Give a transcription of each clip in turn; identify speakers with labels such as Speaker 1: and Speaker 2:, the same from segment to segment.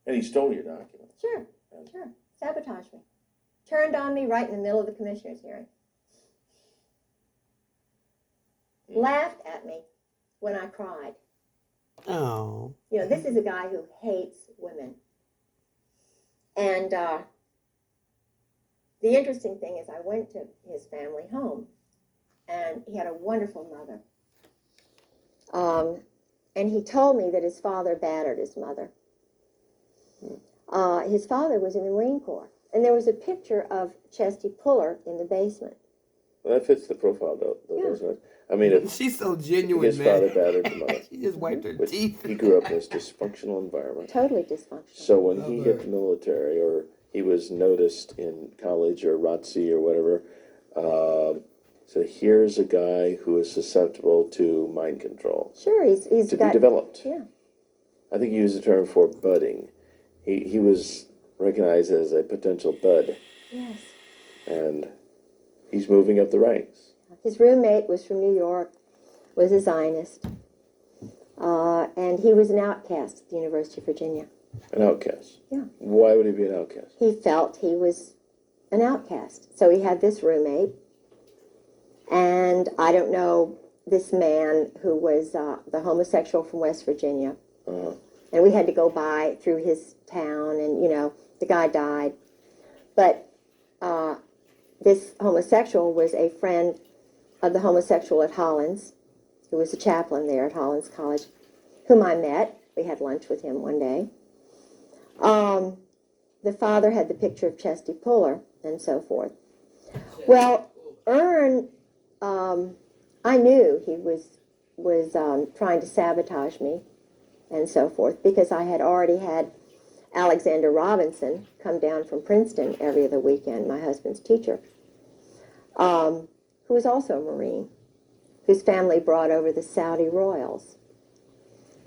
Speaker 1: And he stole your documents.
Speaker 2: Sure, sure. Sabotaged me. Turned on me right in the middle of the commissioner's hearing. Laughed at me when I cried.
Speaker 3: Oh.
Speaker 2: You know, this is a guy who hates women. And the interesting thing is I went to his family home, and he had a wonderful mother. And he told me that his father battered his mother. His father was in the Marine Corps, and there was a picture of Chesty Puller in the basement.
Speaker 1: Well, that fits the profile, though, doesn't it? I mean,
Speaker 3: She's so genuine,
Speaker 1: his
Speaker 3: man.
Speaker 1: father battered the mother.
Speaker 3: She just wiped her
Speaker 1: But
Speaker 3: teeth.
Speaker 1: he grew up in this dysfunctional environment.
Speaker 2: Totally dysfunctional.
Speaker 1: So when he hit the military, or he was noticed in college or ROTC or whatever, so here's a guy who is susceptible to mind control.
Speaker 2: Sure, he's
Speaker 1: to
Speaker 2: got,
Speaker 1: be developed.
Speaker 2: Yeah.
Speaker 1: I think you used the term for budding. He was recognized as a potential bud.
Speaker 2: Yes.
Speaker 1: And he's moving up the ranks.
Speaker 2: His roommate was from New York, was a Zionist, and he was an outcast at the University of Virginia.
Speaker 1: An outcast?
Speaker 2: Yeah.
Speaker 1: Why would he be an outcast?
Speaker 2: He felt he was an outcast. So he had this roommate, and I don't know, this man who was the homosexual from West Virginia.
Speaker 1: Uh-huh.
Speaker 2: And we had to go by through his town, and, you know, the guy died. But this homosexual was a friend of the homosexual at Hollins, who was a chaplain there at Hollins College, whom I met. We had lunch with him one day. The father had the picture of Chesty Puller, and so forth. Well, Ern, I knew he was trying to sabotage me, and so forth, because I had already had Alexander Robinson come down from Princeton every other weekend, my husband's teacher, who was also a Marine, whose family brought over the Saudi royals,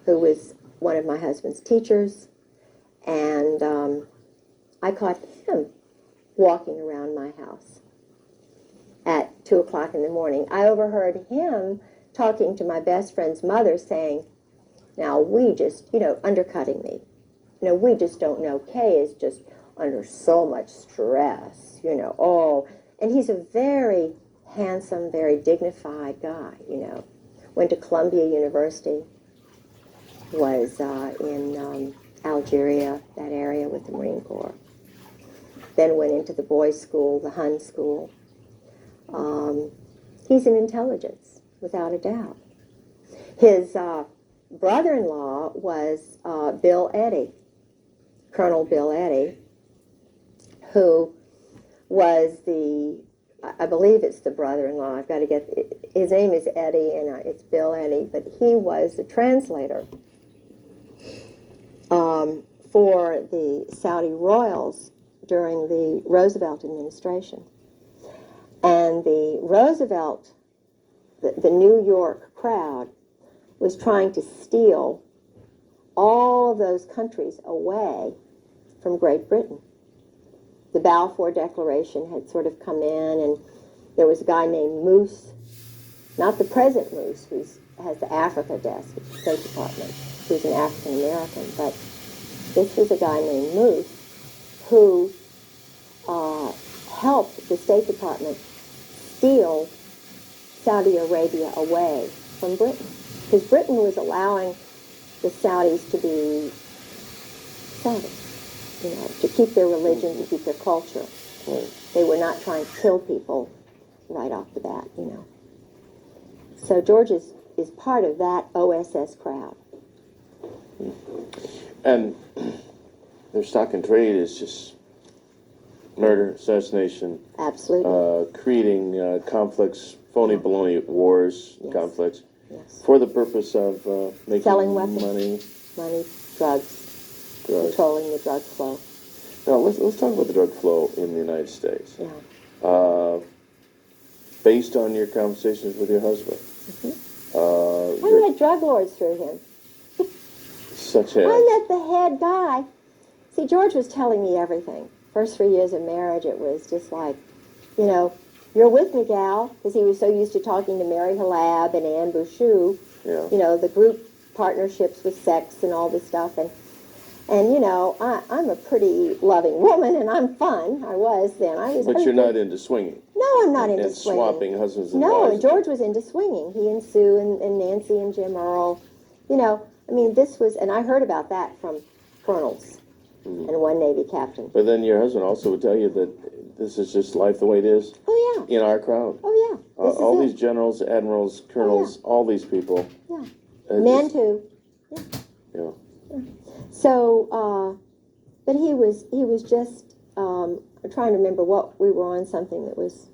Speaker 2: who was one of my husband's teachers, and I caught him walking around my house at 2 o'clock in the morning. I overheard him talking to my best friend's mother saying, now we just, you know, undercutting me. You know, we just don't know. Kay is just under so much stress, you know. Oh, and he's a very handsome, very dignified guy, you know. Went to Columbia University, was in Algeria, that area with the Marine Corps. Then went into the boys' school, the Hun school. He's an intelligence, without a doubt. His brother-in-law was Bill Eddy, Colonel Bill Eddy, who was I believe it's the brother-in-law. I've got to get, his name is Eddy, and it's Bill Eddy, but he was the translator for the Saudi royals during the Roosevelt administration. And the Roosevelt, the New York crowd, was trying to steal all of those countries away from Great Britain. The Balfour Declaration had sort of come in, and there was a guy named Moose, not the present Moose, who has the Africa desk at the State Department, who's an African American, but this was a guy named Moose who helped the State Department steal Saudi Arabia away from Britain. Because Britain was allowing the Saudis to be Saudis, you know, to keep their religion, to keep their culture. They were not trying to kill people right off the bat, you know. So George is part of that OSS crowd.
Speaker 1: And their stock and trade is just murder, assassination.
Speaker 2: Absolutely.
Speaker 1: Creating conflicts, phony baloney wars,
Speaker 2: Yes.
Speaker 1: conflicts,
Speaker 2: Yes.
Speaker 1: for the purpose of making
Speaker 2: Selling weapons.
Speaker 1: money.
Speaker 2: Money, drugs, controlling the drug flow.
Speaker 1: Now, let's talk about the drug flow in the United States.
Speaker 2: Yeah.
Speaker 1: Based on your conversations with your husband.
Speaker 2: Mm-hmm. I met drug lords through him.
Speaker 1: Such as?
Speaker 2: I met the head guy. See, George was telling me everything. First 3 years of marriage, it was just like, you know, you're with me, gal, because he was so used to talking to Mary Halab and Anne Bouchou,
Speaker 1: Yeah.
Speaker 2: you know, the group partnerships with sex and all this stuff. And And, you know, I'm a pretty loving woman, and I'm fun. I was then.
Speaker 1: But you're not into swinging.
Speaker 2: No, I'm not into
Speaker 1: and
Speaker 2: swinging.
Speaker 1: swapping husbands and
Speaker 2: No,
Speaker 1: wives.
Speaker 2: and George was into swinging. He and Sue and Nancy and Jim Earl. You know, I mean, this was, and I heard about that from colonels and one Navy captain.
Speaker 1: But then your husband also would tell you that this is just life the way it is.
Speaker 2: Oh, yeah.
Speaker 1: In our crowd.
Speaker 2: Oh, yeah. This is
Speaker 1: All
Speaker 2: it.
Speaker 1: these generals, admirals, colonels, all these people.
Speaker 2: Yeah. Men,
Speaker 1: just,
Speaker 2: too.
Speaker 1: Yeah.
Speaker 2: So, but he was just, I'm trying to remember what we were on, something that was,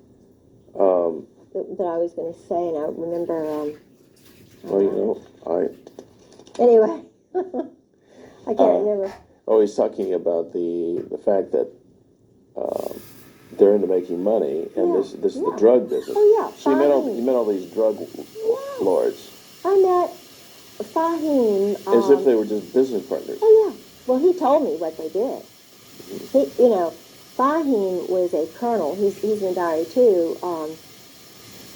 Speaker 2: that I was going to say, and I remember,
Speaker 1: Well, you know,
Speaker 2: anyway, I can't remember.
Speaker 1: Oh, he's talking about the fact that they're into making money, and this is the drug business.
Speaker 2: Oh, yeah.
Speaker 1: So you met all these drug lords.
Speaker 2: I met Fahim.
Speaker 1: As if they were just business partners.
Speaker 2: Oh, yeah. Well, he told me what they did. He, you know, Fahim was a colonel. He's in the diary, too.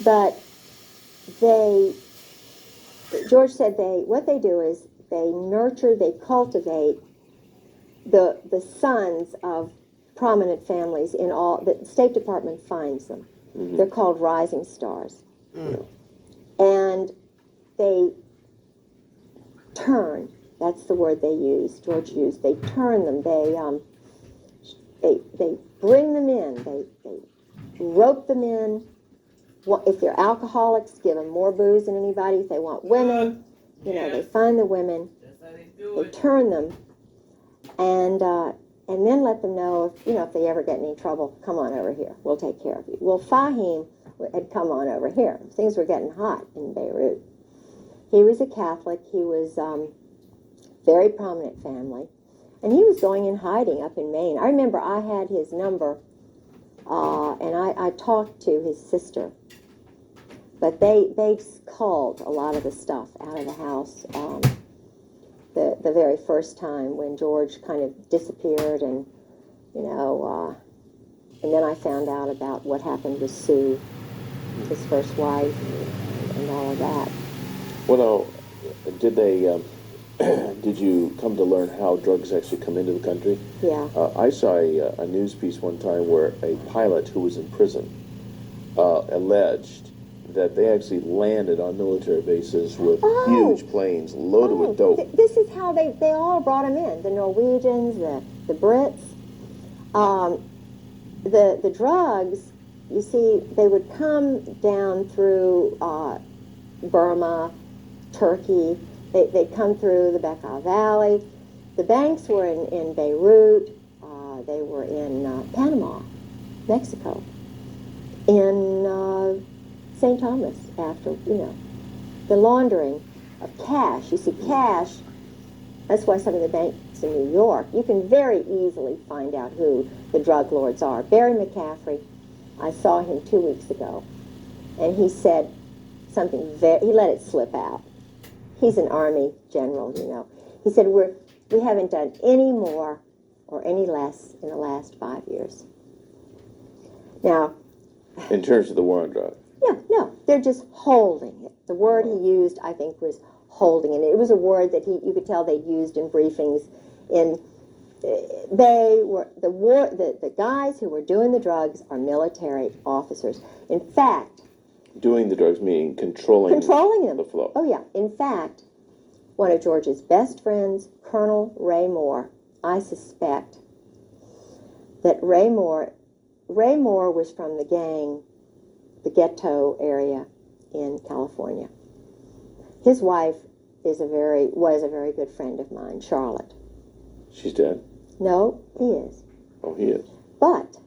Speaker 2: But George said what they do is they nurture, they cultivate the sons of prominent families in all, the State Department finds them. Mm-hmm. They're called rising stars. Mm. And they turn, that's the word they use, George used, they turn them, they bring them in, they rope them in. If they're alcoholics, give them more booze than anybody. If they want women, you know, they find the women, they turn them, and then let them know if they ever get in any trouble, come on over here, we'll take care of you. Well, Fahim had come on over here. Things were getting hot in Beirut. He was a Catholic. He was very prominent family, and he was going in hiding up in Maine. I remember I had his number, and I talked to his sister. But they culled a lot of the stuff out of the house the very first time when George kind of disappeared, and and then I found out about what happened with Sue, his first wife, and all of that.
Speaker 1: Well, now, did you come to learn how drugs actually come into the country?
Speaker 2: Yeah.
Speaker 1: I saw a news piece one time where a pilot who was in prison alleged that they actually landed on military bases with huge planes loaded with dope.
Speaker 2: This is how they all brought them in. The Norwegians, the Brits. The drugs, you see, they would come down through Burma, Turkey. They'd come through the Bekaa Valley. The banks were in Beirut. They were in Panama, Mexico, in St. Thomas, after, the laundering of cash. You see, cash, that's why some of the banks in New York, you can very easily find out who the drug lords are. Barry McCaffrey, I saw him 2 weeks ago, and he said something he let it slip out. He's an Army general, He said, we haven't done any more or any less in the last 5 years. Now,
Speaker 1: in terms of the war on drugs.
Speaker 2: Yeah, no, they're just holding it. The word he used, I think, was holding, and it was a word that you could tell they'd used in briefings. They were the guys who were doing the drugs are military officers. In fact,
Speaker 1: doing the drugs meaning controlling
Speaker 2: them.
Speaker 1: The flow.
Speaker 2: Oh yeah. In fact, one of George's best friends, Colonel Ray Moore, I suspect that Ray Moore was from the gang, the ghetto area in California. His wife was a very good friend of mine, Charlotte.
Speaker 1: She's dead?
Speaker 2: No, he is.
Speaker 1: Oh, he is.
Speaker 2: But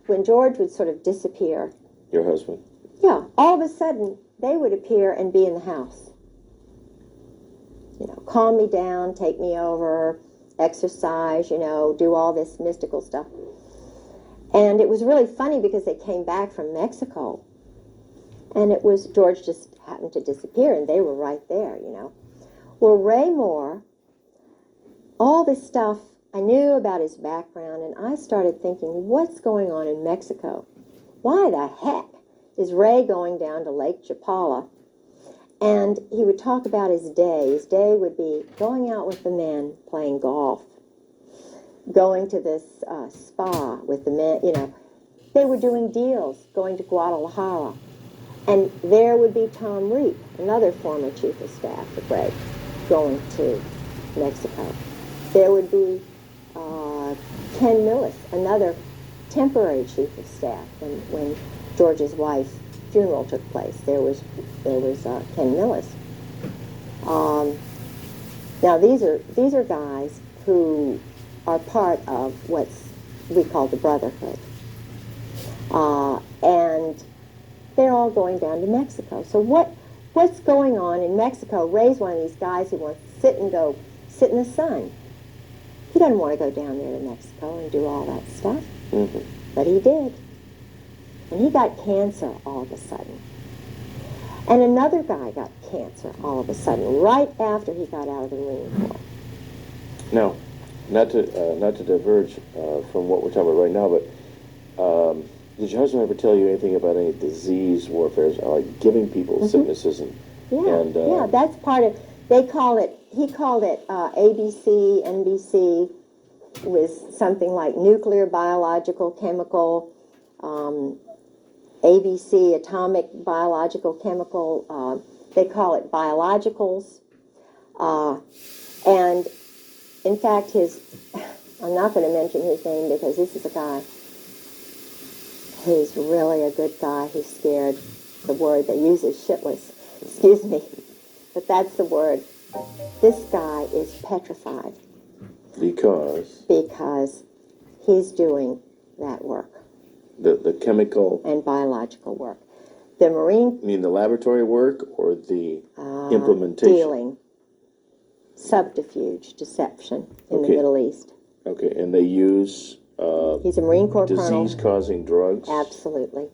Speaker 2: when George would sort of disappear.
Speaker 1: Your husband?
Speaker 2: Yeah, all of a sudden they would appear and be in the house. Calm me down, take me over, exercise, do all this mystical stuff. And it was really funny because they came back from Mexico, and George just happened to disappear, and they were right there, Well, Ray Moore, all this stuff, I knew about his background, and I started thinking, what's going on in Mexico? Why the heck is Ray going down to Lake Chapala And he would talk about his day. His day would be going out with the men, playing golf, going to this spa with the men, you know. They were doing deals, going to Guadalajara. And there would be Tom Reap, another former chief of staff for Griggs, going to Mexico. There would be Ken Millis, another temporary chief of staff when George's wife's funeral took place. There was Ken Millis. Now these are guys who are part of we call the Brotherhood, and they're all going down to Mexico. So what's going on in Mexico? Ray's one of these guys who wants to sit in the sun. He doesn't want to go down there to Mexico and do all that stuff, but he did. And he got cancer all of a sudden. And another guy got cancer all of a sudden, right after he got out of the Marine Corps.
Speaker 1: Now, not to diverge from what we're talking about right now, but did your husband ever tell you anything about any disease warfare, like giving people sicknesses and
Speaker 2: yeah, that's part of. He called it ABC, NBC, was something like nuclear, biological, chemical, ABC, atomic, biological, chemical. They call it biologicals. And in fact, I'm not going to mention his name because this is a guy who's really a good guy who's scared. The word they use is shitless. Excuse me. But that's the word. This guy is petrified. Because he's doing that work.
Speaker 1: The chemical
Speaker 2: and biological work. The Marine...
Speaker 1: You mean the laboratory work or the implementation?
Speaker 2: Dealing. Subterfuge, deception in the Middle East.
Speaker 1: Okay, and they use...
Speaker 2: he's a Marine Corps colonel.
Speaker 1: Disease-causing drugs?
Speaker 2: Absolutely.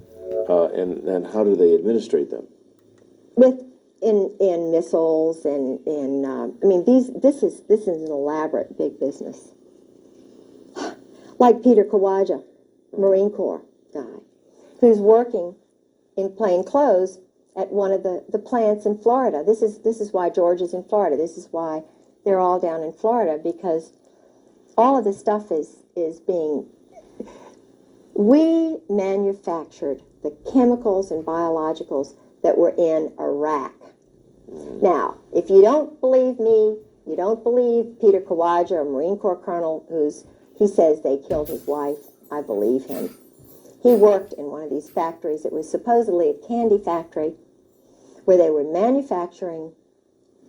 Speaker 1: And how do they administrate them?
Speaker 2: In missiles and this is an elaborate big business. Like Peter Kawaja, Marine Corps guy, who's working in plain clothes at one of the plants in Florida. This is why George is in Florida. This is why they're all down in Florida, because all of this stuff is being... We manufactured the chemicals and biologicals that were in Iraq. Now, if you don't believe me, you don't believe Peter Kawaja, a Marine Corps colonel, he says they killed his wife. I believe him. He worked in one of these factories. It was supposedly a candy factory where they were manufacturing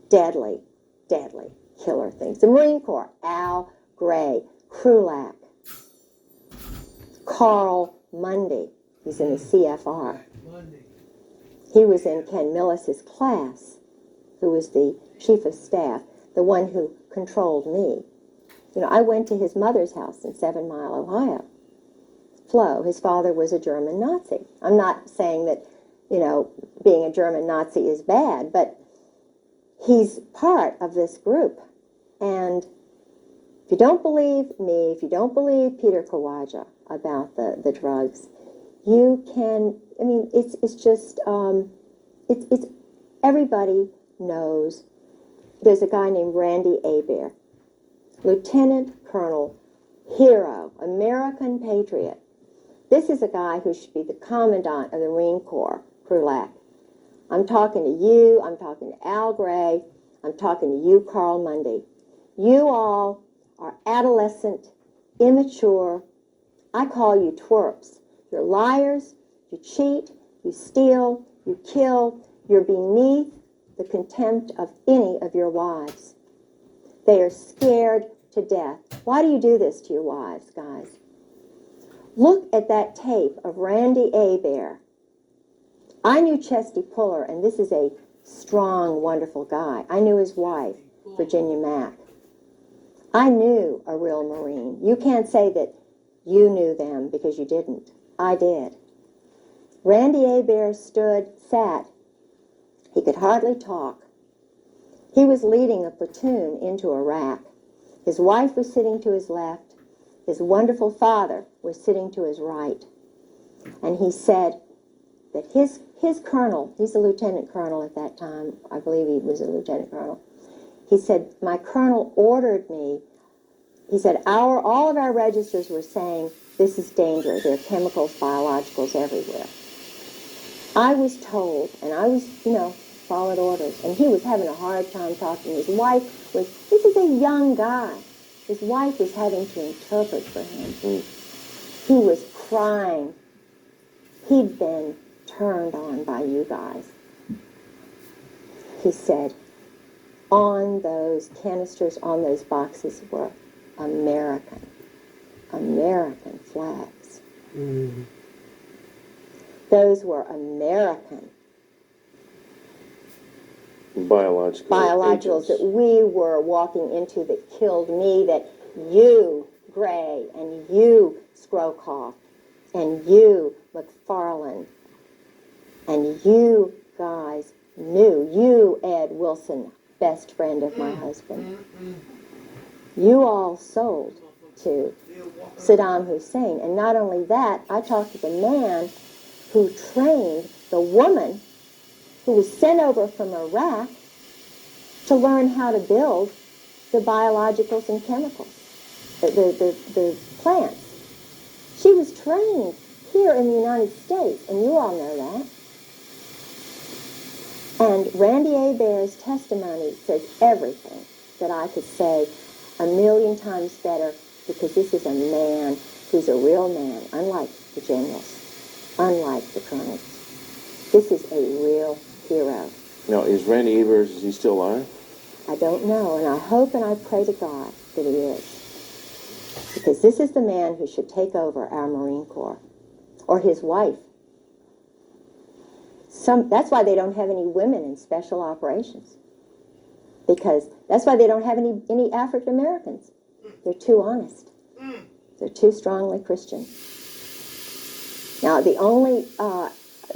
Speaker 2: deadly killer things. The Marine Corps, Al Gray, Krulak, Carl Mundy, he's in the CFR. He was in Ken Millis's class, who was the chief of staff, the one who controlled me. You know, I went to his mother's house in 7 Mile, Ohio. Flo, his father was a German Nazi. I'm not saying that, you know, being a German Nazi is bad, but he's part of this group. And if you don't believe me, if you don't believe Peter Kawaja about the drugs, you can, I mean, it's just, it's everybody knows. There's a guy named Randy Hebert, Lieutenant Colonel, hero, American patriot. This is a guy who should be the commandant of the Marine Corps, Krulak. I'm talking to you, I'm talking to Al Gray, I'm talking to you, Carl Mundy. You all are adolescent, immature. I call you twerps. You're liars, you cheat, you steal, you kill. You're beneath the contempt of any of your wives. They are scared to death. Why do you do this to your wives, guys? Look at that tape of Randy Hebert. I knew Chesty Puller, and this is a strong, wonderful guy. I knew his wife, Virginia Mack. I knew a real Marine. You can't say that you knew them because you didn't. I did. Randy Hebert sat. He could hardly talk. He was leading a platoon into Iraq. His wife was sitting to his left. His wonderful father was sitting to his right. And he said, that his colonel, he's a lieutenant colonel at that time, I believe he was a lieutenant colonel, he said, my colonel ordered me, he said, all of our registers were saying, this is danger, there are chemicals, biologicals everywhere. I was told, and I was, followed orders, and he was having a hard time talking. His wife this is a young guy. His wife was having to interpret for him. He was crying. He'd been turned on by you guys. He said, on those canisters, on those boxes were American flags.
Speaker 3: Mm.
Speaker 2: Those were American biologicals
Speaker 1: agents.
Speaker 2: that we were walking into that killed me, that you, Gray, and you, Scrowcock, and you, McFarland, and you guys knew. You, Ed Wilson, best friend of my husband. You all sold to Saddam Hussein. And not only that, I talked to the man who trained the woman who was sent over from Iraq to learn how to build the biologicals and chemicals, the plants. She was trained here in the United States, and you all know that. And Randy Abair's testimony says everything that I could say 1,000,000 times better, because this is a man who's a real man, unlike the generals, unlike the colonels. This is a real hero.
Speaker 1: Now, is Randy Evers, is he still alive?
Speaker 2: I don't know, and I hope and I pray to God that he is. Because this is the man who should take over our Marine Corps, or his wife. That's why they don't have any women in special operations. Because that's why they don't have any African Americans. They're too honest. They're too strongly Christian. Now, the only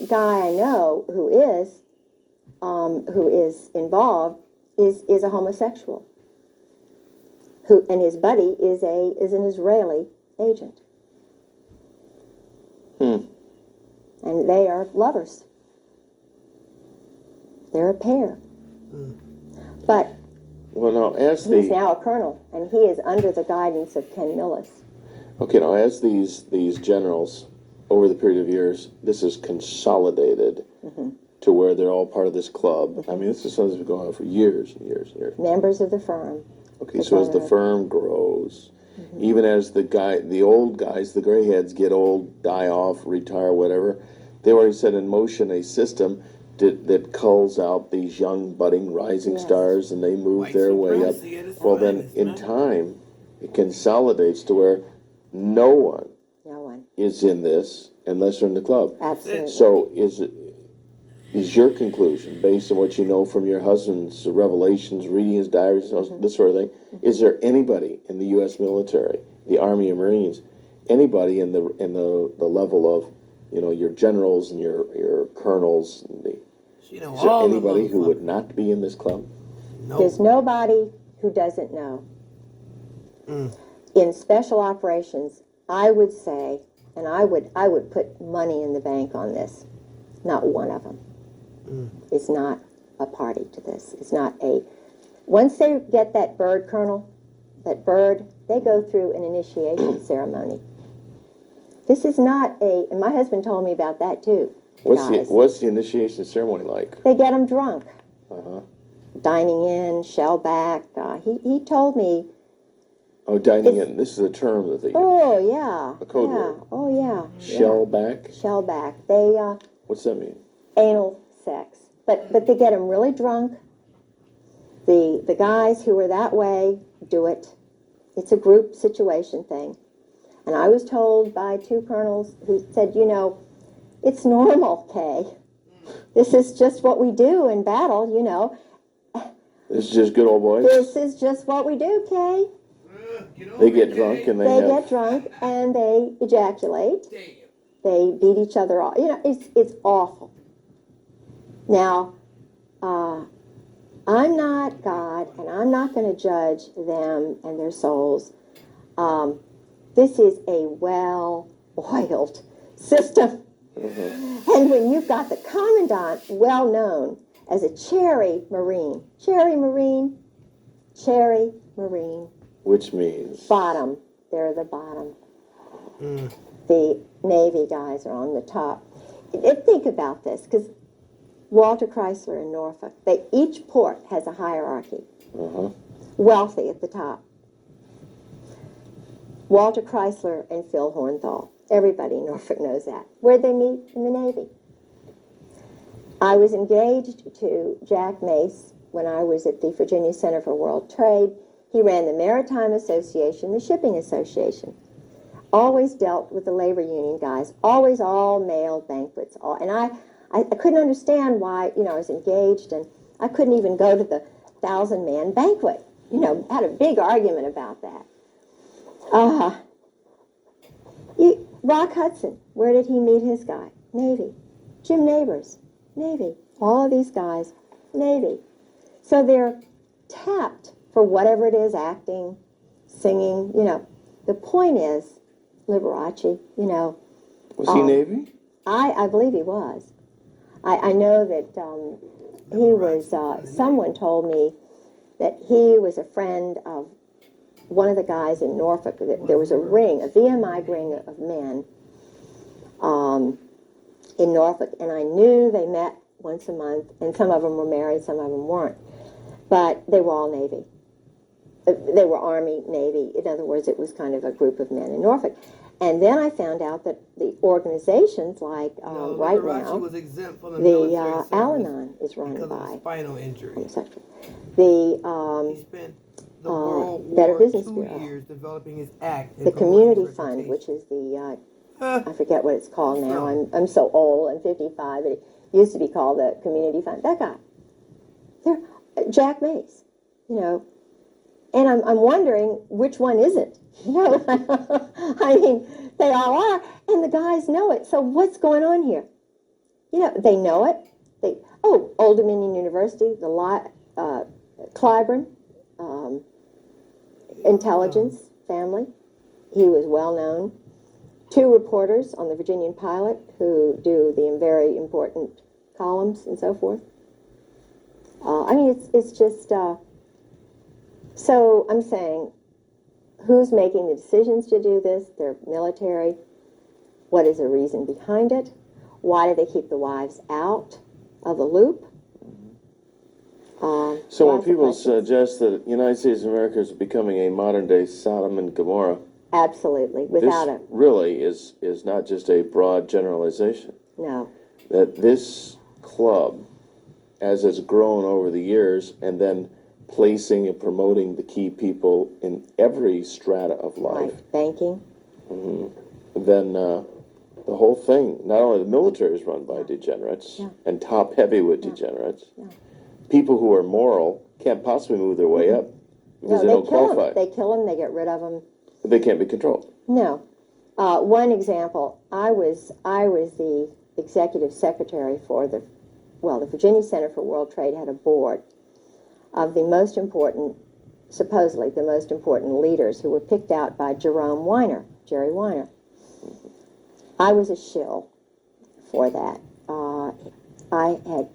Speaker 2: guy I know who is involved is a homosexual. And his buddy is an Israeli agent. And they are lovers. They're a pair. But
Speaker 1: Well, now, as
Speaker 2: he's now a colonel, and he is under the guidance of Ken Millis.
Speaker 1: Okay, now, as these generals, over the period of years, this is consolidated to where they're all part of this club. I mean, this is something that's been going on for years and years and years.
Speaker 2: Members of the firm.
Speaker 1: Okay, so as the firm grows, even as the old guys, the gray heads get old, die off, retire, whatever, they already set in motion a system that culls out these young, budding, rising stars, and they move
Speaker 3: White
Speaker 1: their way up.
Speaker 3: supremacy at its
Speaker 1: Well, then,
Speaker 3: finest,
Speaker 1: in
Speaker 3: man.
Speaker 1: time, it consolidates to where no one is in this unless they're in the club.
Speaker 2: Absolutely.
Speaker 1: So is your conclusion, based on what you know from your husband's revelations, reading his diaries, this sort of thing, is there anybody in the U.S. military, the Army and Marines, anybody in the level of, your generals and your colonels, is there anybody who would not be in this club?
Speaker 3: No.
Speaker 2: There's nobody who doesn't know. In special operations, I would say, and I would put money in the bank on this, not one of them is not a party to this. It's not once they get that bird, Colonel, they go through an initiation ceremony. This is not and my husband told me about that too.
Speaker 1: What's the initiation ceremony like?
Speaker 2: They get them drunk. Dining in, shell back. He told me.
Speaker 1: Oh, dining in. This is a term that they use.
Speaker 2: Oh, yeah.
Speaker 1: A code
Speaker 2: yeah.
Speaker 1: word.
Speaker 2: Oh, yeah.
Speaker 1: Shell back?
Speaker 2: Shell back. They,
Speaker 1: What's that mean?
Speaker 2: anal sex. But they get them really drunk. The guys who are that way do it. It's a group situation thing. And I was told by two colonels who said, it's normal, Kay. This is just what we do in battle,
Speaker 1: This is just good old boys?
Speaker 2: This is just what we do, Kay.
Speaker 1: They get drunk and
Speaker 2: They get drunk and they ejaculate. They beat each other off. It's awful. Now, I'm not God, and I'm not going to judge them and their souls. This is a well-oiled system. And when you've got the commandant, well known as a cherry Marine,
Speaker 1: Which means?
Speaker 2: bottom, they're the bottom. The Navy guys are on the top. Think about this, because Walter Chrysler and Norfolk, each port has a hierarchy. Wealthy at the top. Walter Chrysler and Phil Hornthal. Everybody in Norfolk knows that. Where'd they meet? In the Navy. I was engaged to Jack Mace when I was at the Virginia Center for World Trade. He ran the Maritime Association, the Shipping Association. Always dealt with the labor union guys. Always all male banquets. And I couldn't understand why, I was engaged and I couldn't even go to the 1,000-man banquet. Had a big argument about that. Rock Hudson, where did he meet his guy? Navy. Jim Neighbors, Navy. All of these guys, Navy. So they're tapped for whatever it is, acting, singing, The point is, Liberace,
Speaker 1: Was he Navy?
Speaker 2: I believe he was. I know that he was, someone told me that he was a friend of one of the guys in Norfolk. There was a ring, a VMI ring of men in Norfolk, and I knew they met once a month, and some of them were married, some of them weren't. But they were all Navy. They were Army, Navy. In other words, it was kind of a group of men in Norfolk. And then I found out that the organizations like right now,
Speaker 3: was exempt from
Speaker 2: the Al-Anon is run
Speaker 3: because
Speaker 2: by
Speaker 3: of a spinal injury.
Speaker 2: homosexual.
Speaker 3: He spent the World
Speaker 2: Better
Speaker 3: War
Speaker 2: Business
Speaker 3: II
Speaker 2: Bureau.
Speaker 3: years developing his act. and
Speaker 2: The
Speaker 3: promoting
Speaker 2: Community
Speaker 3: his
Speaker 2: Fund, which
Speaker 3: reputation.
Speaker 2: is the, I forget what it's called now. I'm so old. I'm 55, but it used to be called the Community Fund. That guy, Jack Mace, And I'm wondering which one isn't. I mean, they all are, and the guys know it. So what's going on here? They know it. Old Dominion University, the Clyburn, intelligence family. He was well known. 2 reporters on the Virginian Pilot who do the very important columns and so forth. I mean, it's just. So I'm saying, who's making the decisions to do this? They're military. What is the reason behind it? Why do they keep the wives out of the loop?
Speaker 1: So when people suggest that the United States of America is becoming a modern-day Sodom and Gomorrah,
Speaker 2: absolutely, without
Speaker 1: this really is not just a broad generalization.
Speaker 2: No.
Speaker 1: That this club, as it's grown over the years, and then placing and promoting the key people in every strata of life.
Speaker 2: Right. Banking.
Speaker 1: Then the whole thing, not only the military is run by degenerates and top heavyweight degenerates, people who are moral can't possibly move their way up because they don't qualify.
Speaker 2: They kill them, they get rid of them.
Speaker 1: They can't be controlled.
Speaker 2: No. One example, I was the executive secretary for the Virginia Center for World Trade had a board of the most important, supposedly the most important leaders who were picked out by Jerry Weiner. I was a shill for that. I had,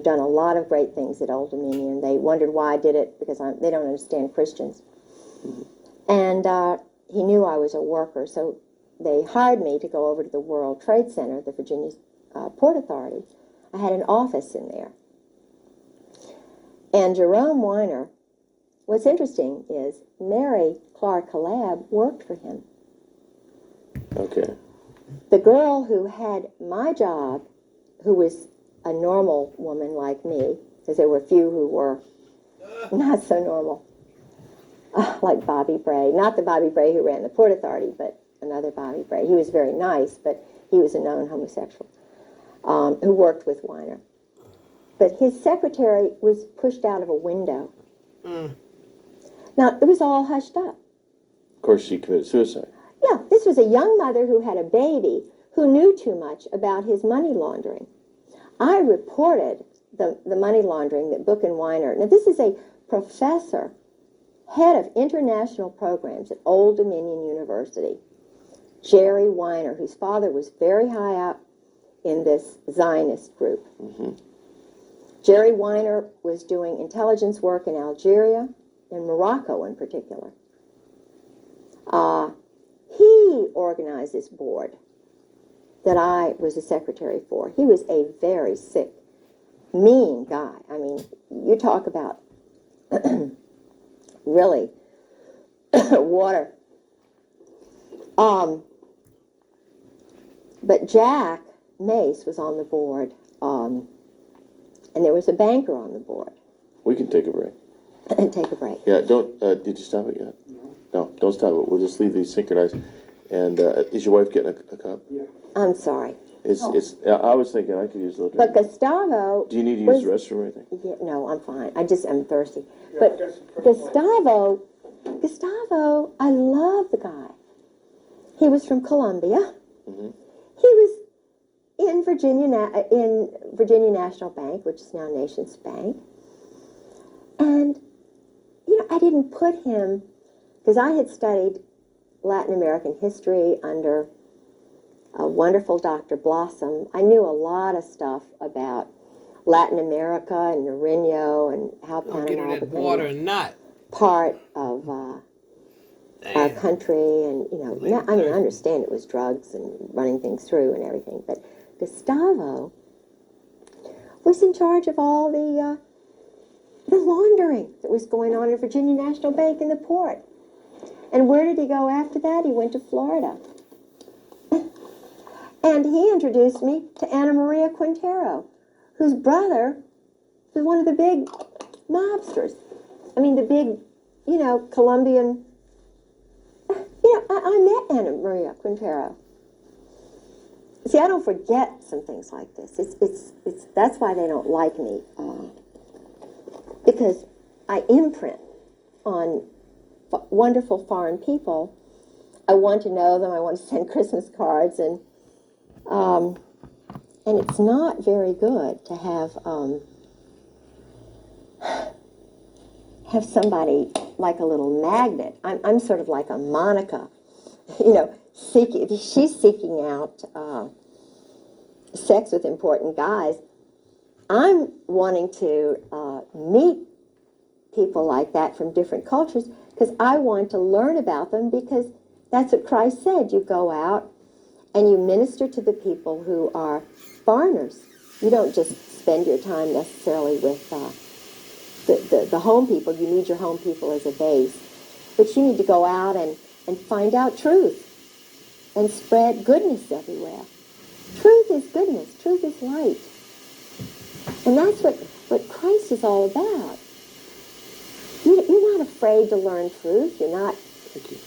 Speaker 2: done a lot of great things at Old Dominion. They wondered why I did it because they don't understand Christians. And he knew I was a worker, so they hired me to go over to the World Trade Center, the Virginia Port Authority. I had an office in there. And Jerome Weiner, what's interesting is Mary Clark Collab worked for him.
Speaker 1: Okay.
Speaker 2: The girl who had my job, who was a normal woman like me, because there were a few who were not so normal, like Bobby Bray. Not the Bobby Bray who ran the Port Authority, but another Bobby Bray. He was very nice, but he was a known homosexual who worked with Weiner. But his secretary was pushed out of a window. Now, it was all hushed up.
Speaker 1: Of course, she committed suicide.
Speaker 2: Yeah, this was a young mother who had a baby who knew too much about his money laundering. I reported the money laundering that Book and Weiner. Now, this is a professor, head of international programs at Old Dominion University. Jerry Weiner, whose father was very high up in this Zionist group. Jerry Weiner was doing intelligence work in Algeria, in Morocco in particular. He organized this board that I was a secretary for. He was a very sick, mean guy. I mean, you talk about really water. But Jack Mace was on the board, and there was a banker on the board.
Speaker 1: We can take a break.
Speaker 2: And take a break.
Speaker 1: Yeah, don't, did you stop it yet? No, don't stop it. We'll just leave these synchronized. And is your wife getting a cup?
Speaker 4: Yeah.
Speaker 2: I'm sorry.
Speaker 1: I was thinking I could use a little
Speaker 2: But
Speaker 1: drink.
Speaker 2: Gustavo...
Speaker 1: Do you need to
Speaker 2: was-
Speaker 1: use the restroom or anything?
Speaker 2: Yeah, no, I'm fine. I'm thirsty.
Speaker 4: Yeah,
Speaker 2: But
Speaker 4: that's the first one.
Speaker 2: Gustavo, I love the guy. He was from Columbia.
Speaker 1: Mhm.
Speaker 2: He was in Virginia National Bank, which is now Nations Bank. And, I didn't put him, because I had studied Latin American history under a wonderful Dr. Blossom. I knew a lot of stuff about Latin America and Nariño and how
Speaker 3: Don't get her
Speaker 2: Panama
Speaker 3: that water
Speaker 2: became
Speaker 3: or not.
Speaker 2: part of our
Speaker 3: Damn.
Speaker 2: country. And, I understand it was drugs and running things through and everything. But Gustavo was in charge of all the laundering that was going on at Virginia National Bank in the port. And where did he go after that? He went to Florida. And he introduced me to Ana Maria Quintero, whose brother was one of the big mobsters. I mean, the big, Colombian... I met Ana Maria Quintero. See, I don't forget some things like this. It's that's why they don't like me. Because I imprint on wonderful foreign people. I want to know them. I want to send Christmas cards, and it's not very good to have somebody like a little magnet. I'm sort of like a Monica, she's seeking out sex with important guys. I'm wanting to meet people like that from different cultures because I want to learn about them, because that's what Christ said. You go out and you minister to the people who are foreigners. You don't just spend your time necessarily with the home people. You need your home people as a base. But you need to go out and find out truth and spread goodness everywhere. Truth is goodness. Truth is light. And that's what Christ is all about. You're not afraid to learn truth. You're not...
Speaker 1: Thank you.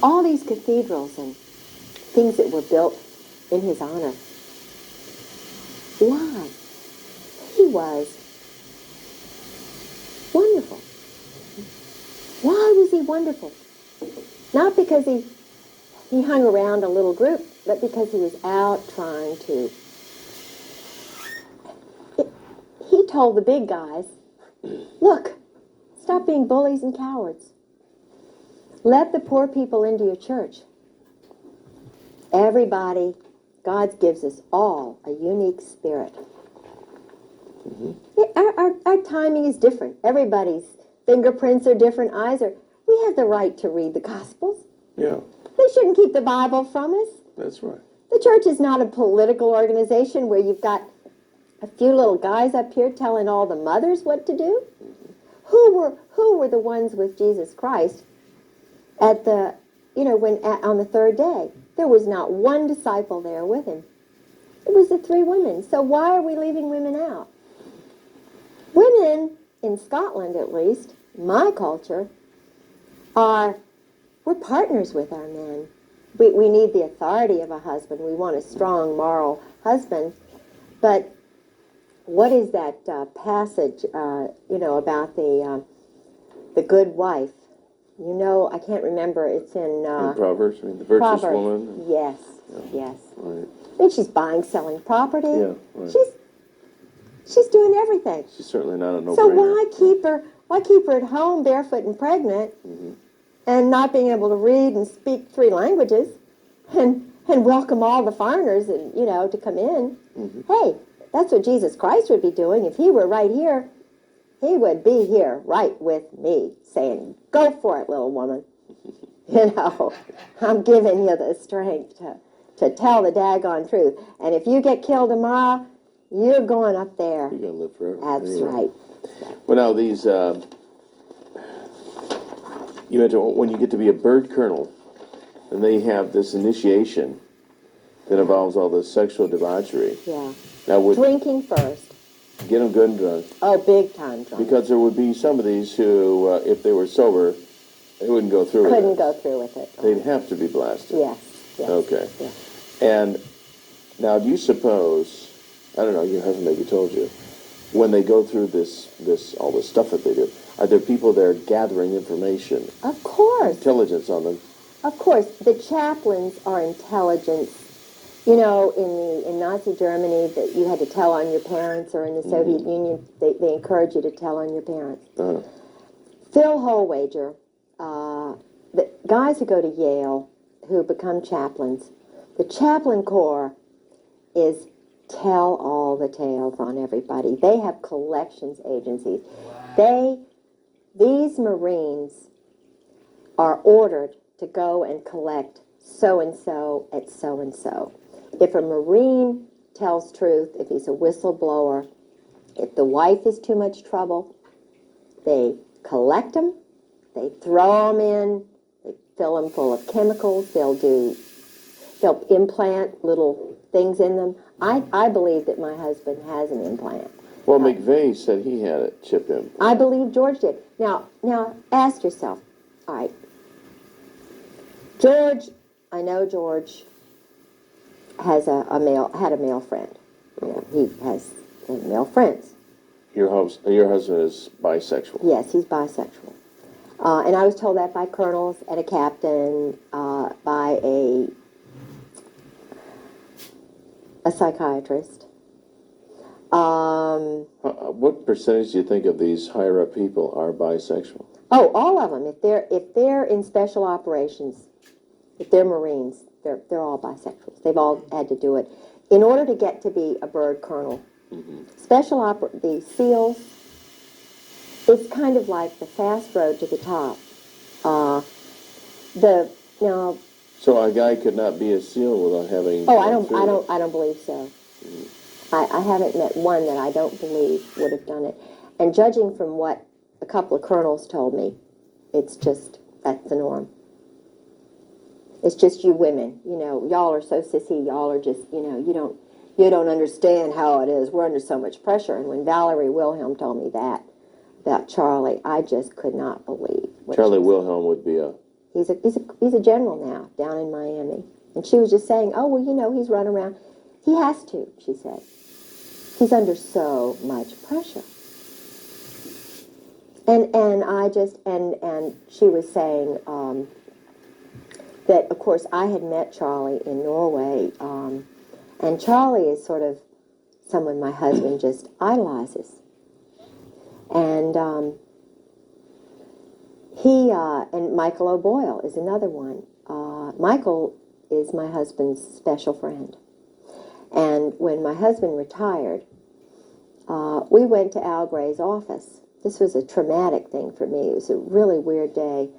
Speaker 2: All these cathedrals and things that were built in his honor. Why? He was wonderful. Why was he wonderful? Not because he hung around a little group, but because he was out trying to... He told the big guys, look, stop being bullies and cowards. Let the poor people into your church. Everybody, God gives us all a unique spirit. Our timing is different. Everybody's fingerprints are different, eyes are... We have the right to read the Gospels.
Speaker 1: Yeah,
Speaker 2: They shouldn't keep the Bible from us.
Speaker 1: that's right.
Speaker 2: The church is not a political organization where you've got a few little guys up here telling all the mothers what to do. Who were the ones with Jesus Christ at the, on the third day? There was not one disciple there with him. It was the three women. So why are we leaving women out? Women, in Scotland at least, my culture, we're partners with our men. We need the authority of a husband. We want a strong moral husband. But what is that passage, about the good wife? I can't remember. It's in
Speaker 1: Proverbs, the virtuous
Speaker 2: Proverbs.
Speaker 1: woman.
Speaker 2: Yes, yes.
Speaker 1: Right.
Speaker 2: And she's buying, selling property.
Speaker 1: Yeah, right.
Speaker 2: She's doing everything.
Speaker 1: She's certainly not a no-brainer.
Speaker 2: So why keep her Why keep her at home barefoot and pregnant and not being able to read and speak 3 languages and welcome all the foreigners and, to come in? Hey, that's what Jesus Christ would be doing. If he were right here, he would be here right with me saying, go for it, little woman. I'm giving you the strength to tell the daggone truth. And if you get killed tomorrow, you're going up there.
Speaker 1: You're going to live forever.
Speaker 2: That's
Speaker 1: Anyway.
Speaker 2: right.
Speaker 1: Well, now these, you mentioned when you get to be a bird colonel, and they have this initiation that involves all this sexual debauchery.
Speaker 2: Yeah.
Speaker 1: Now, would
Speaker 2: Drinking first.
Speaker 1: get them good and drunk.
Speaker 2: Oh, big time drunk.
Speaker 1: Because there would be some of these who, if they were sober, they wouldn't go through with it.
Speaker 2: Couldn't go through with it.
Speaker 1: They'd have to be blasted.
Speaker 2: Yes.
Speaker 1: Okay.
Speaker 2: Yes.
Speaker 1: And now, do you suppose, I don't know, your husband maybe told you, when they go through all this stuff that they do, are there people there gathering information,
Speaker 2: Of course.
Speaker 1: intelligence on them?
Speaker 2: Of course. The chaplains are intelligence. In Nazi Germany, that you had to tell on your parents, or in the Soviet Union, they encourage you to tell on your parents. Phil Holwager, the guys who go to Yale, who become chaplains, the chaplain corps is tell all the tales on everybody. They have collections agencies. These Marines are ordered to go and collect so-and-so at so-and-so. If a Marine tells truth, if he's a whistleblower, if the wife is too much trouble, they collect them, they throw them in, they fill them full of chemicals, they'll implant little things in them. I believe that my husband has an implant.
Speaker 1: Well, McVeigh said he had it chip in.
Speaker 2: I believe George did. Now ask yourself, all right, I know George had a male friend. He has male friends.
Speaker 1: Your husband is bisexual.
Speaker 2: Yes, he's bisexual. And I was told that by colonels and a captain, by a psychiatrist.
Speaker 1: What percentage do you think of these higher up people are bisexual?
Speaker 2: Oh, all of them. If they're in special operations, if they're Marines, they're all bisexuals. They've all had to do it in order to get to be a bird colonel. The SEALs, it's kind of like the fast road to the top.
Speaker 1: So a guy could not be a SEAL without having.
Speaker 2: Oh, I don't believe so. I haven't met one that I don't believe would have done it. And judging from what a couple of colonels told me, that's the norm. It's just you women, y'all are so sissy, y'all are just, you don't understand how it is. We're under so much pressure. And when Valerie Wilhelm told me that about Charlie, I just could not believe.
Speaker 1: Charlie Wilhelm would be a.
Speaker 2: He's a general now down in Miami, and she was just saying, oh well, he's run around. He has to, she said. He's under so much pressure. And she was saying that, of course, I had met Charlie in Norway, and Charlie is sort of someone my husband just idolizes. And and Michael O'Boyle is another one. Michael is my husband's special friend. And when my husband retired, we went to Al Gray's office. This was a traumatic thing for me. It was a really weird day.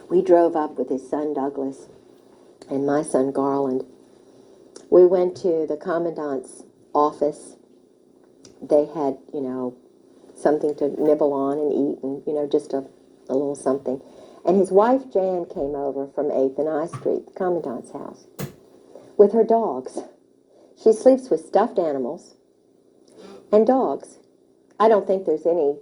Speaker 2: We drove up with his son Douglas and my son Garland. We went to the commandant's office. They had, something to nibble on and eat and, just a little something. And his wife Jan came over from 8th and I Street, the commandant's house, with her dogs. She sleeps with stuffed animals and dogs. I don't think there's any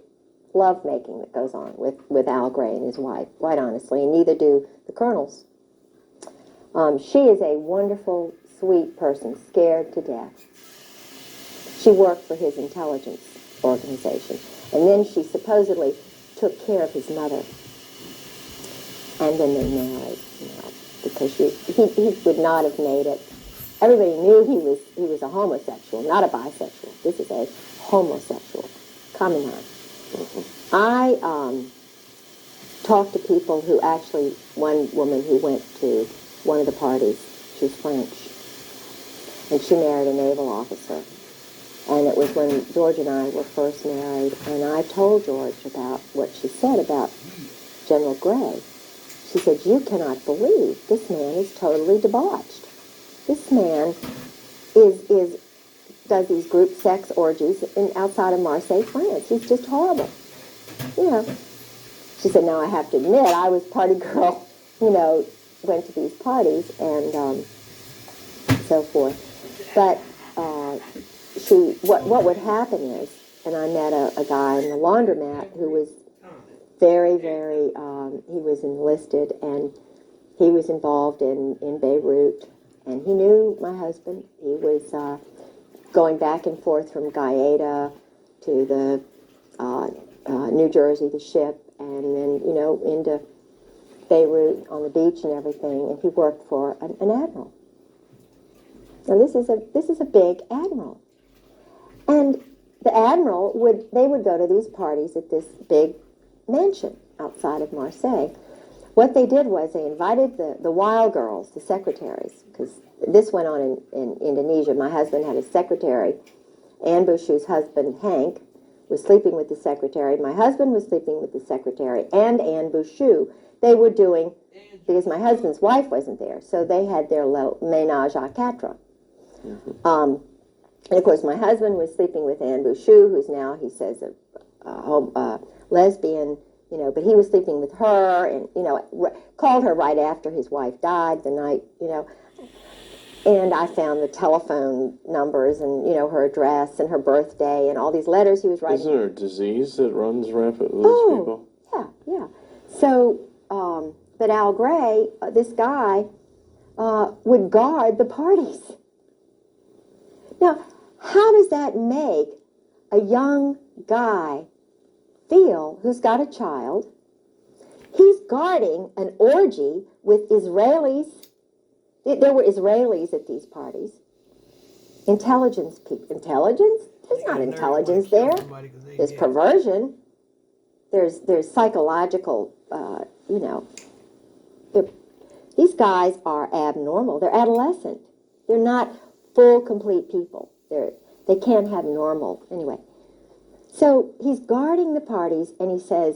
Speaker 2: lovemaking that goes on with Al Gray and his wife, quite honestly, and neither do the colonels. She is a wonderful, sweet person, scared to death. She worked for his intelligence organization, and then she supposedly took care of his mother. And then they married, because he would not have made it. Everybody knew he was a homosexual, not a bisexual. This is a homosexual. Commandant. I talked to people who actually, one woman who went to one of the parties, she was French, and she married a naval officer. And it was when George and I were first married, and I told George about what she said about General Gray. She said, "You cannot believe this man is totally debauched. This man does these group sex orgies outside of Marseille, France. He's just horrible." You know. She said, "Now I have to admit, I was party girl, went to these parties and so forth." But what would happen is, and I met a guy in the laundromat who was very, very, he was enlisted, and he was involved in Beirut, and he knew my husband. He was going back and forth from Gaeta to the New Jersey, the ship, and then, into Beirut on the beach and everything, and he worked for an admiral. Now this is a big admiral. And the admiral would go to these parties at this big mansion outside of Marseille. What they did was they invited the wild girls, the secretaries, because this went on in Indonesia. My husband had a secretary. Anne Bouchou's husband, Hank, was sleeping with the secretary. My husband was sleeping with the secretary and Anne Bouchou. They were doing, because my husband's wife wasn't there, so they had their ménage à quatre. And of course, my husband was sleeping with Anne Bouchou, who's now, he says, a lesbian, but he was sleeping with her and, called her right after his wife died the night, and I found the telephone numbers and, her address and her birthday and all these letters he was writing.
Speaker 1: Isn't there a disease that runs rampant with these people?
Speaker 2: Yeah. So, but Al Gray, this guy, would guard the parties. Now, how does that make a young guy feel who's got a child? He's guarding an orgy with Israelis. There were Israelis at these parties. Intelligence people. Intelligence? There's not intelligence there. There's perversion. There's psychological, these guys are abnormal. They're adolescent. They're not full, complete people. They can't have normal. Anyway. So he's guarding the parties, and he says,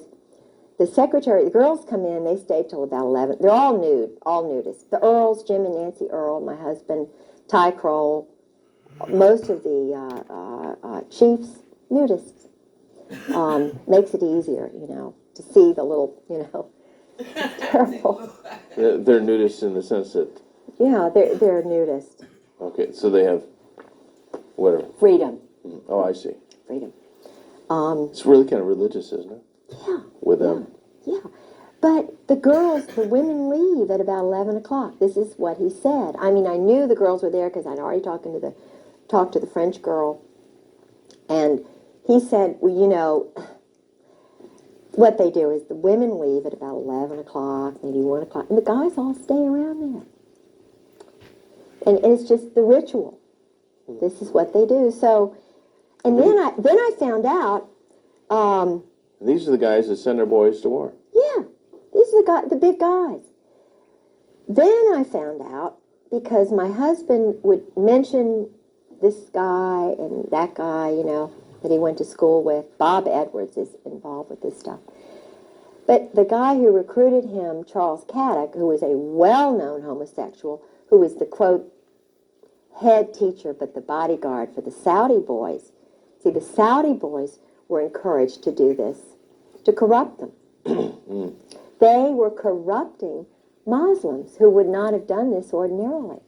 Speaker 2: the girls come in, they stay till about 11. They're all nude, all nudists. The Earls, Jim and Nancy Earl, my husband, Ty Kroll, most of the chiefs, nudists. Makes it easier, to see the little, terrible.
Speaker 1: They're nudists in the sense that...
Speaker 2: Yeah, they're nudists.
Speaker 1: Okay, so they have whatever.
Speaker 2: Freedom.
Speaker 1: Oh, I see.
Speaker 2: Freedom.
Speaker 1: It's really kind of religious, isn't it?
Speaker 2: Yeah.
Speaker 1: With them.
Speaker 2: Yeah. But the women leave at about 11 o'clock. This is what he said. I mean, I knew the girls were there because I'd already talked to the French girl. And he said, well, what they do is the women leave at about 11 o'clock, maybe 1 o'clock, and the guys all stay around there. And it's just the ritual. This is what they do. So, and then I found out.
Speaker 1: These are the guys that send their boys to war.
Speaker 2: Yeah, these are the big guys. Then I found out, because my husband would mention this guy and that guy, that he went to school with. Bob Edwards is involved with this stuff. But the guy who recruited him, Charles Caddock, who was a well-known homosexual, who was the, quote, head teacher but the bodyguard for the Saudi boys. See, the Saudi boys were encouraged to do this, to corrupt them. They were corrupting Muslims who would not have done this ordinarily.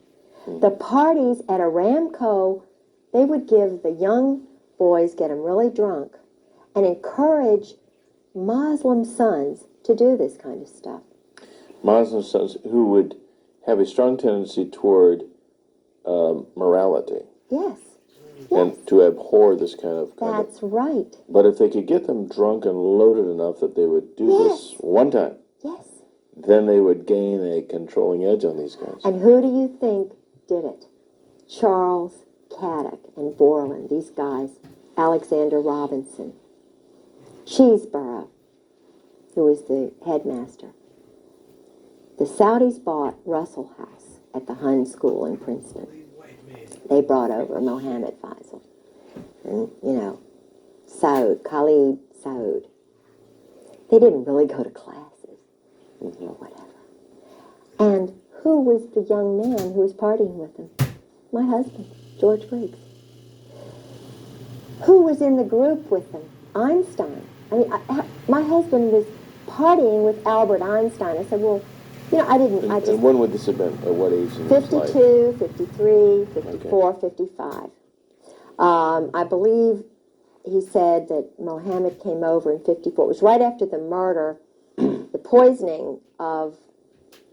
Speaker 2: The parties at Aramco, they would give the young boys, get them really drunk, and encourage Muslim sons to do this kind of stuff.
Speaker 1: Muslim sons who would have a strong tendency toward morality.
Speaker 2: Yes.
Speaker 1: And to abhor this kind of...
Speaker 2: That's right.
Speaker 1: But if they could get them drunk and loaded enough that they would do this one time, then they would gain a controlling edge on these guys.
Speaker 2: And who do you think did it? Charles Caddock and Borland, these guys, Alexander Robinson. Cheeseborough, who was the headmaster. The Saudis bought Russell House at the Hun School in Princeton. They brought over Mohammed Faisal. And, Saud, Khalid Saud. They didn't really go to classes, or whatever. And who was the young man who was partying with them? My husband, George Griggs. Who was in the group with them? Einstein. I mean, my husband was partying with Albert Einstein. I said, well, I didn't.
Speaker 1: And when would this have been? At what age in his life?
Speaker 2: 52, 53, 54, 55. I believe he said that Mohammed came over in 54. It was right after the murder, the poisoning of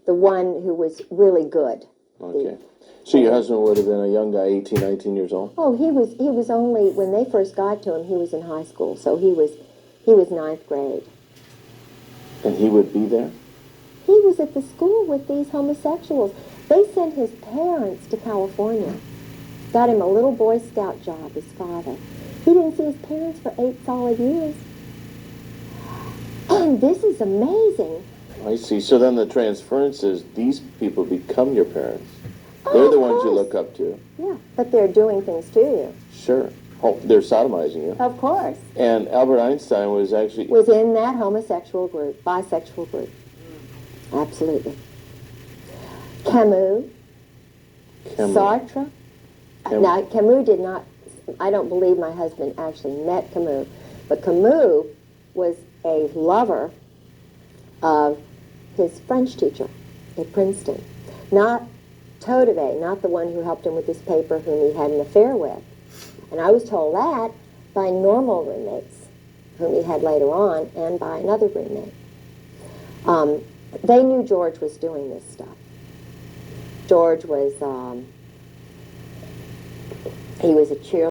Speaker 2: the one who was really good.
Speaker 1: Okay. So your husband would have been a young guy, 18, 19 years old?
Speaker 2: Oh, he was only, when they first got to him, he was in high school. So he was ninth grade.
Speaker 1: And he would be there?
Speaker 2: He was at the school with these homosexuals. They sent his parents to California. Got him a little Boy Scout job, his father. He didn't see his parents for 8 solid years. And this is amazing.
Speaker 1: I see. So then the transference is these people become your parents. They're the ones you look up to.
Speaker 2: Yeah, but they're doing things to you.
Speaker 1: Sure. Oh, they're sodomizing you.
Speaker 2: Of course.
Speaker 1: And Albert Einstein was actually...
Speaker 2: Was in that homosexual group, bisexual group. Absolutely. Camus. Sartre. Now, Camus did not... I don't believe my husband actually met Camus. But Camus was a lover of his French teacher at Princeton. Not Todevay, not the one who helped him with his paper whom he had an affair with. And I was told that by normal roommates whom he had later on and by another roommate. They knew George was doing this stuff. George was, he was a cheerleader.